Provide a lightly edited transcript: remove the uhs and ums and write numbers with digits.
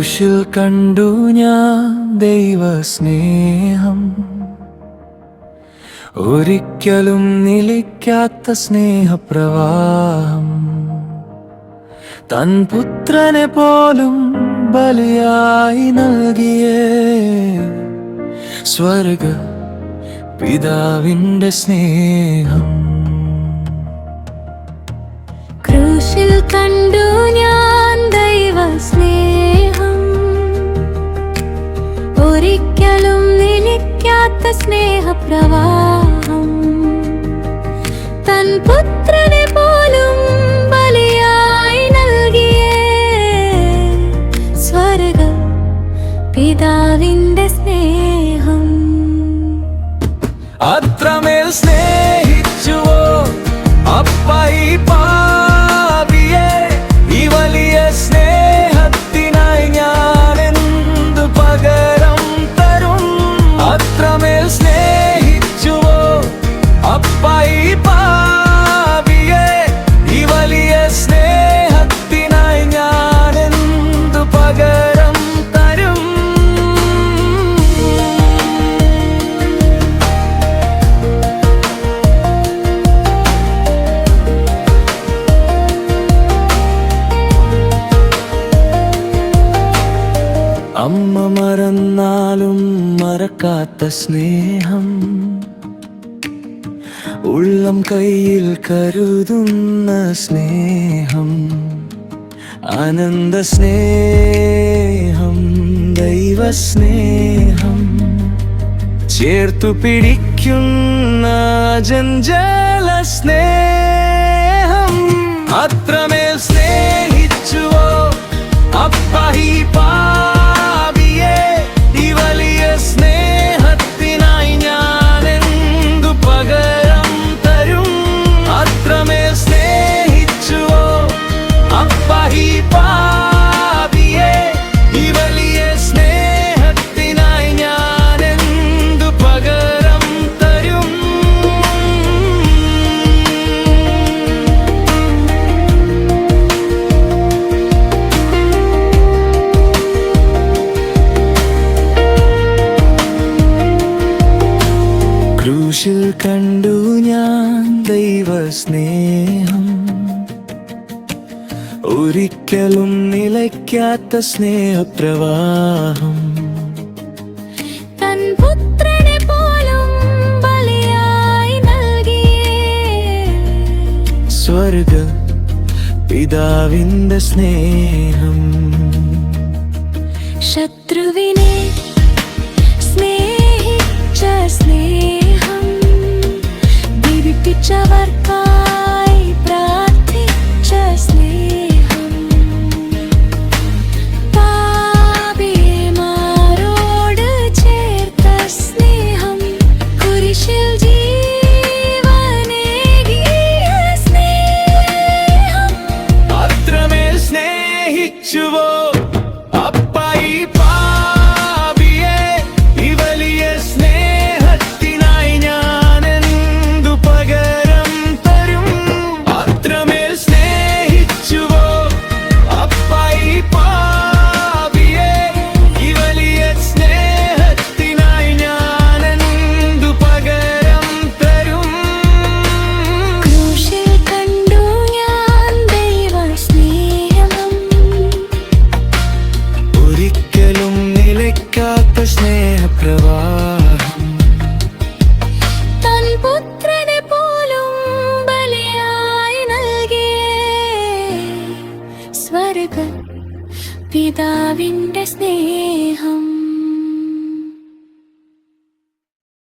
ക്രൂശിൽ കണ്ടു ഞാൻ ദൈവസ്നേഹം, ഒരിക്കലും നിലയ്ക്കാത്ത സ്നേഹപ്രവാഹം. തൻ പുത്രനെ പോലും ബലിയായി നൽകിയേ സ്വർഗ പിതാവിന്റെ സ്നേഹം. ക്രൂശിൽ കണ്ടു ഞാൻ ദൈവസ്നേഹം, ഒരിക്കലും നിലയ്ക്കാത്ത സ്നേഹപ്രവാഹം. തൻ പുത്രനെ പോലും ബലിയായി നൽകിയേ സ്വർഗ പിതാവിന്റെ സ്നേഹം. അത്രമേൽ സ്നേഹിച്ചുവോ അപ്പ ഈ പാപിയെ, ഈ വലിയ സ്നേഹത്തിനായി ഞാൻ എന്തു പകരം തരും? അത്രമേൽ സ്നേഹിച്ചുവോ അപ്പ ഈ പാപിയെ, ഈ വലിയ സ്നേഹത്തിനായി ഞാൻ എന്തു പകരം തരും? അമ്മ മറന്നാലും മറക്കാത്ത സ്നേഹം, ഉള്ളം കയ്യിൽ കരുതുന്ന സ്നേഹം, ആനന്ദ സ്നേഹം, ദൈവസ്നേഹം, ചേർത്തു പിടിക്കുന്ന ജഞ്ചല സ്നേഹം. അത്രമേൽ സ്നേഹിച്ചുവോ അപ്പ ഈ പാപിയെ, ഈ വലിയ സ്നേഹത്തിനായി ഞാൻ എന്തു പകരം തരും? അത്രമേൽ സ്നേഹിച്ചുവോ അപ്പ ഈ പാപിയെ, ഈ വലിയ സ്നേഹത്തിനായി ഞാൻ എന്തു പകരം തരും? ക്രൂശിൽ കണ്ടു ഞാൻ ദൈവസ്നേഹം, ഒരിക്കലും നിലയ്ക്കാത്ത സ്നേഹപ്രവാഹം. തൻ പുത്രനെ പോലും ബലിയായി നൽകിയേ സ്വർഗ പിതാവിന്റെ സ്നേഹം. ശത്രുവിനെ സ്നേഹിച്ച സ്നേഹം, ദീപിപ്പിച്ചവർക്കായി പ്രാർത്ഥിച്ച സ്നേഹം, പാപിമാരോട് ചേർത്ത സ്നേഹം, കുരിശിൽ ജീവനേകിയ സ്നേഹം. അത്രമേൽ സ്നേഹിച്ചുവോ അപ്പ ഈ പാപിയെ, ഈ വലിയ സ്നേഹത്തിനായി ഞാൻ എന്തു പകരം തരും? അത്രമേൽ സ്നേഹിച്ചുവോ അപ്പ ഈ പാപിയെ, ഈ വലിയ സ്നേഹത്തിനായി ഞാൻ എന്തു പകരം തരും? ക്രൂശിൽ കണ്ടു ഞാൻ ദൈവസ്നേഹം, ഒരിക്കലും നിലയ്ക്കാത്ത സ്നേഹപ്രവാഹം. തൻ പുത്രനെ പോലും ബലിയായി നൽകിയേ സ്വർഗ പിതാവിന്റെ സ്നേഹം.